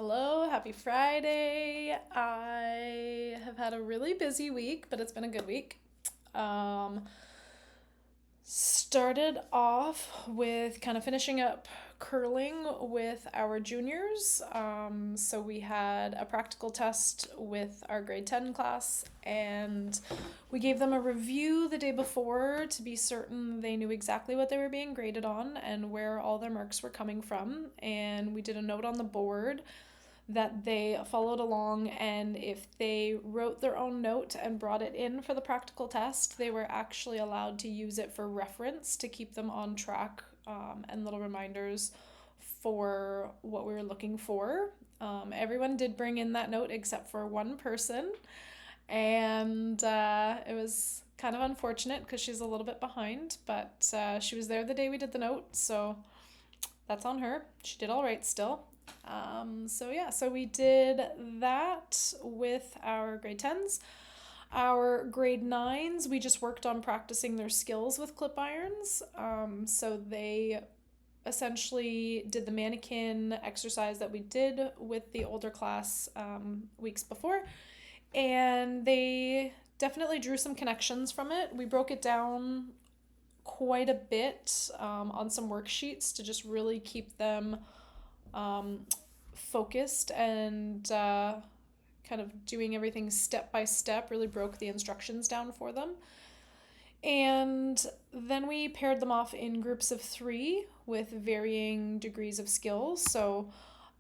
Hello, happy Friday. I have had a really busy week, but it's been a good week. Um, Started off with kind of finishing up curling with our juniors. So we had a practical test with our grade 10 class, and we gave them a review the day before to be certain they knew exactly what they were being graded on and where all their marks were coming from. And we did a note on the board that they followed along, and if they wrote their own note and brought it in for the practical test, they were actually allowed to use it for reference to keep them on track, and little reminders for what we were looking for. Everyone did bring in that note except for one person, and it was kind of unfortunate because she's a little bit behind, but she was there the day we did the note, so that's on her. She did all right still. So we did that with our grade 10s. Our grade 9s, we just worked on practicing their skills with clip irons. So they essentially did the mannequin exercise that we did with the older class weeks before, and they definitely drew some connections from it. We broke it down quite a bit on some worksheets to just really keep them um, focused and kind of doing everything step by step, really broke the instructions down for them. And then we paired them off in groups of three with varying degrees of skills. So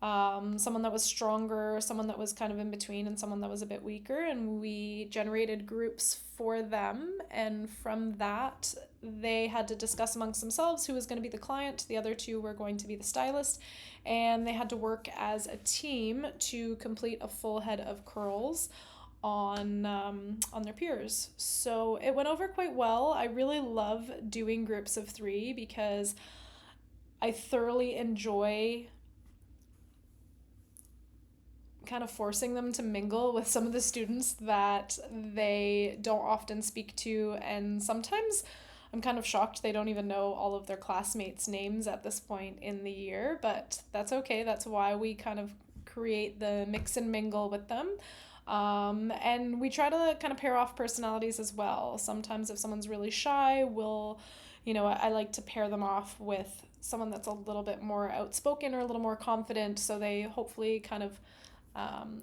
someone that was stronger, someone that was kind of in between, and someone that was a bit weaker. And we generated groups for them. And from that, they had to discuss amongst themselves who was going to be the client. The other two were going to be the stylist. And they had to work as a team to complete a full head of curls on their peers. So it went over quite well. I really love doing groups of three because I thoroughly enjoy kind of forcing them to mingle with some of the students that they don't often speak to, and sometimes I'm kind of shocked they don't even know all of their classmates' names at this point in the year, but that's okay. That's why we kind of create the mix and mingle with them. And we try to kind of pair off personalities as well. Sometimes if someone's really shy, I like to pair them off with someone that's a little bit more outspoken or a little more confident, so they hopefully kind of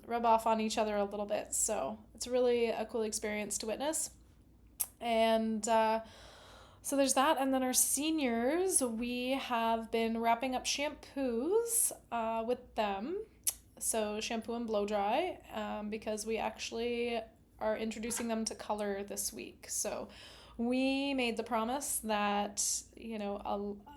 rub off on each other a little bit. So it's really a cool experience to witness. And so there's that. And then our seniors, we have been wrapping up shampoos with them. So shampoo and blow dry, because we actually are introducing them to color this week. So we made the promise that,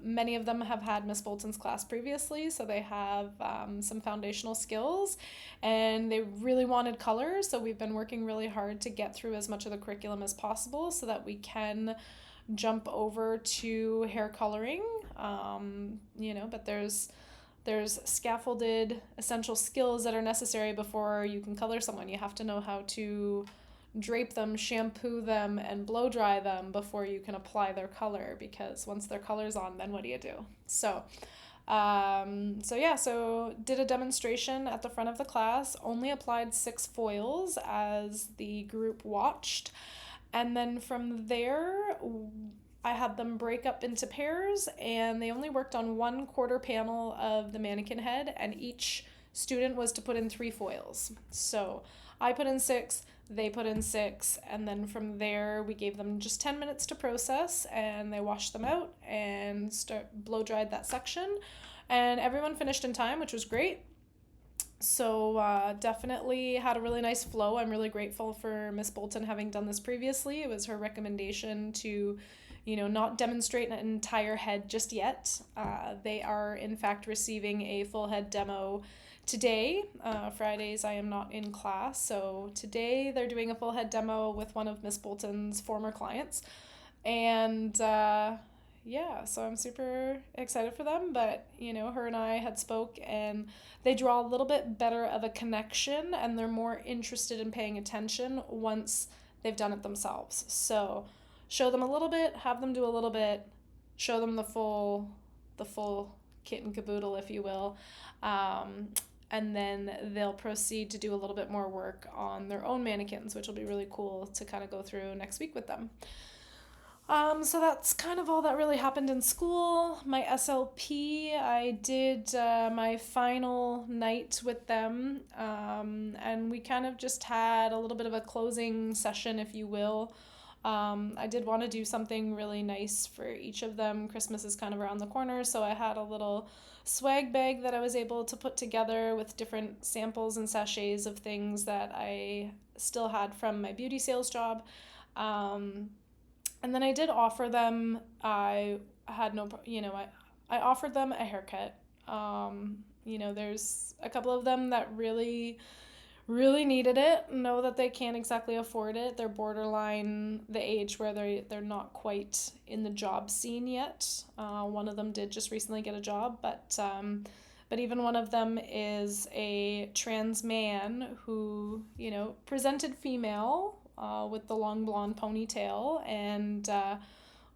many of them have had Miss Bolton's class previously, so they have some foundational skills, and they really wanted color, so we've been working really hard to get through as much of the curriculum as possible so that we can jump over to hair coloring. But there's scaffolded essential skills that are necessary before you can color someone. You have to know how to drape them, shampoo them, and blow dry them before you can apply their color, because once their color's on, then what do you do? So did a demonstration at the front of the class, only applied 6 foils as the group watched, and then from there I had them break up into pairs, and they only worked on 1/4 panel of the mannequin head, and each student was to put in 3 foils. So I put in 6, they put in 6, and then from there we gave them just 10 minutes to process, and they washed them out and blow dried that section, and everyone finished in time, which was great. So definitely had a really nice flow. I'm really grateful for Miss Bolton having done this previously. It was her recommendation to, not demonstrate an entire head just yet. They are in fact receiving a full head demo today. Fridays I am not in class, so today they're doing a full head demo with one of Miss Bolton's former clients. And so I'm super excited for them, but her and I had spoke, and they draw a little bit better of a connection, and they're more interested in paying attention once they've done it themselves. So show them a little bit, have them do a little bit, show them the full kit and caboodle, if you will. and then they'll proceed to do a little bit more work on their own mannequins, which will be really cool to kind of go through next week with them. So that's kind of all that really happened in school. My SLP, I did my final night with them, and we kind of just had a little bit of a closing session, if you will. I did want to do something really nice for each of them. Christmas is kind of around the corner, so I had a little swag bag that I was able to put together with different samples and sachets of things that I still had from my beauty sales job. Um, and then I did offer them, I had no, I offered them a haircut. There's a couple of them that really needed it, know that they can't exactly afford it. They're borderline the age where they're not quite in the job scene yet. One of them did just recently get a job, but even one of them is a trans man who, presented female with the long blonde ponytail. And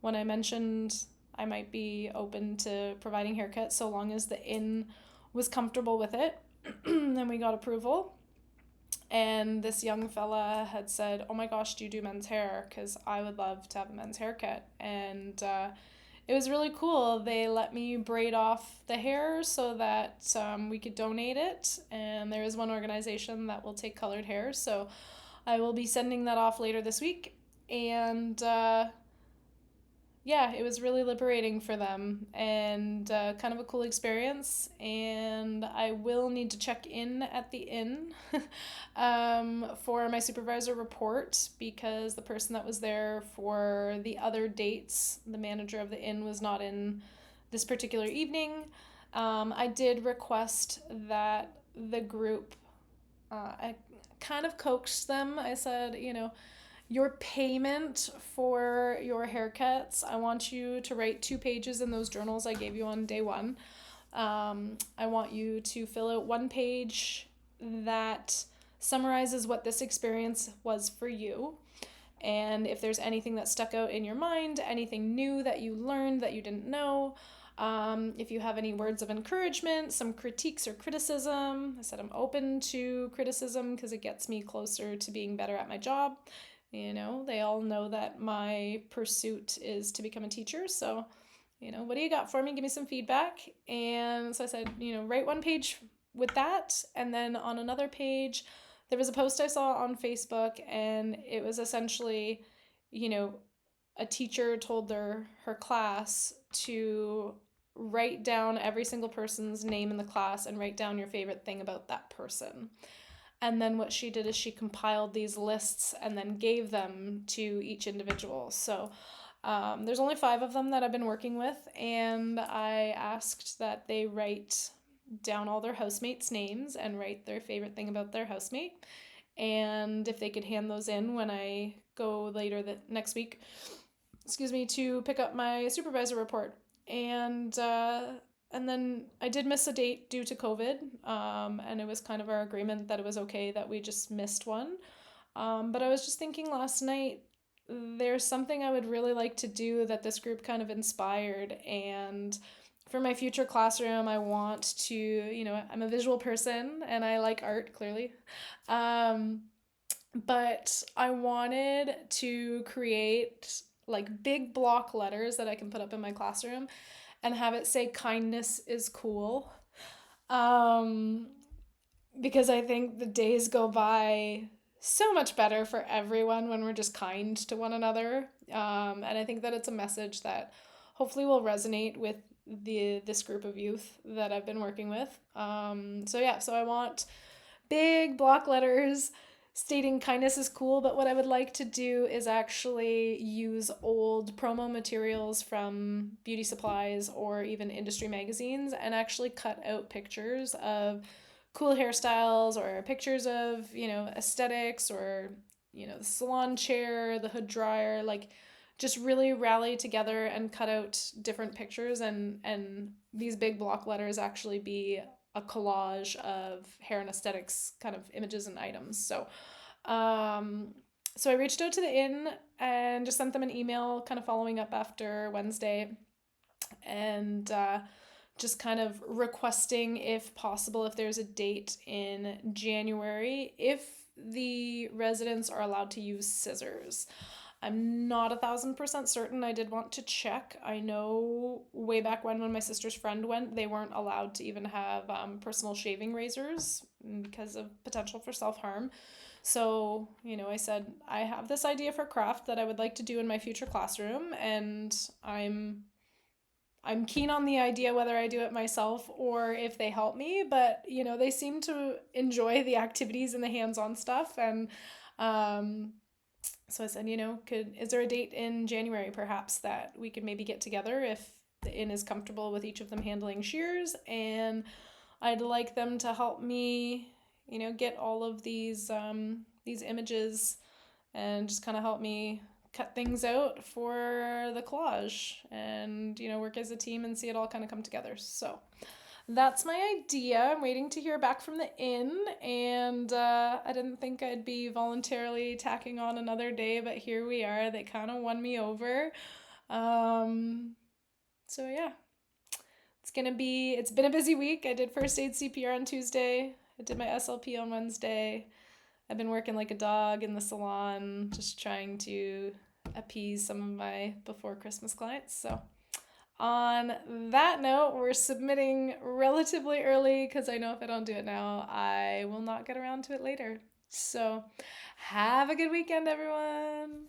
when I mentioned I might be open to providing haircuts so long as the inn was comfortable with it, then we got approval. And this young fella had said, "Oh my gosh, do you do men's hair? Because I would love to have a men's haircut." And it was really cool. They let me braid off the hair so that we could donate it. And there is one organization that will take colored hair. So I will be sending that off later this week. And yeah, it was really liberating for them and kind of a cool experience. And I will need to check in at the inn for my supervisor report because the person that was there for the other dates, the manager of the inn, was not in this particular evening. I did request that the group, I kind of coaxed them. I said, your payment for your haircuts, I want you to write 2 pages in those journals I gave you on day one. I want you to fill out 1 page that summarizes what this experience was for you. And if there's anything that stuck out in your mind, anything new that you learned that you didn't know, if you have any words of encouragement, some critiques or criticism. I said I'm open to criticism because it gets me closer to being better at my job. They all know that my pursuit is to become a teacher. So, what do you got for me? Give me some feedback. And so I said, write 1 page with that. And then on another page, there was a post I saw on Facebook, and it was essentially, a teacher told her class to write down every single person's name in the class and write down your favorite thing about that person. And then what she did is she compiled these lists and then gave them to each individual. So there's only 5 of them that I've been working with, and I asked that they write down all their housemates' names and write their favorite thing about their housemate. And if they could hand those in when I go later next week, to pick up my supervisor report. And then I did miss a date due to COVID, and it was kind of our agreement that it was okay that we just missed one. But I was just thinking last night, there's something I would really like to do that this group kind of inspired. And for my future classroom, I want to, I'm a visual person and I like art, clearly. But I wanted to create like big block letters that I can put up in my classroom and have it say kindness is cool. Because I think the days go by so much better for everyone when we're just kind to one another. And I think that it's a message that hopefully will resonate with this group of youth that I've been working with. So I want big block letters stating kindness is cool, but what I would like to do is actually use old promo materials from beauty supplies or even industry magazines and actually cut out pictures of cool hairstyles or pictures of, aesthetics or, the salon chair, the hood dryer, like just really rally together and cut out different pictures and these big block letters actually be a collage of hair and aesthetics kind of images and items. So I reached out to the inn and just sent them an email kind of following up after Wednesday and just kind of requesting, if possible, if there's a date in January, if the residents are allowed to use scissors. I'm not 1,000% certain. I did want to check. I know way back when my sister's friend went, they weren't allowed to even have personal shaving razors because of potential for self harm. So, I said, I have this idea for craft that I would like to do in my future classroom, and I'm keen on the idea whether I do it myself or if they help me, but they seem to enjoy the activities and the hands-on stuff. And um so I said, is there a date in January perhaps that we could maybe get together if the inn is comfortable with each of them handling shears, and I'd like them to help me, get all of these images and just kind of help me cut things out for the collage and work as a team and see it all kind of come together. So that's my idea. I'm waiting to hear back from the inn, and I didn't think I'd be voluntarily tacking on another day, but here we are. They kind of won me over. um so yeah, it's been a busy week. I did first aid CPR on Tuesday. I did my SLP on Wednesday. I've been working like a dog in the salon, just trying to appease some of my before Christmas clients. So, on that note, we're submitting relatively early because I know if I don't do it now, I will not get around to it later. So, have a good weekend, everyone.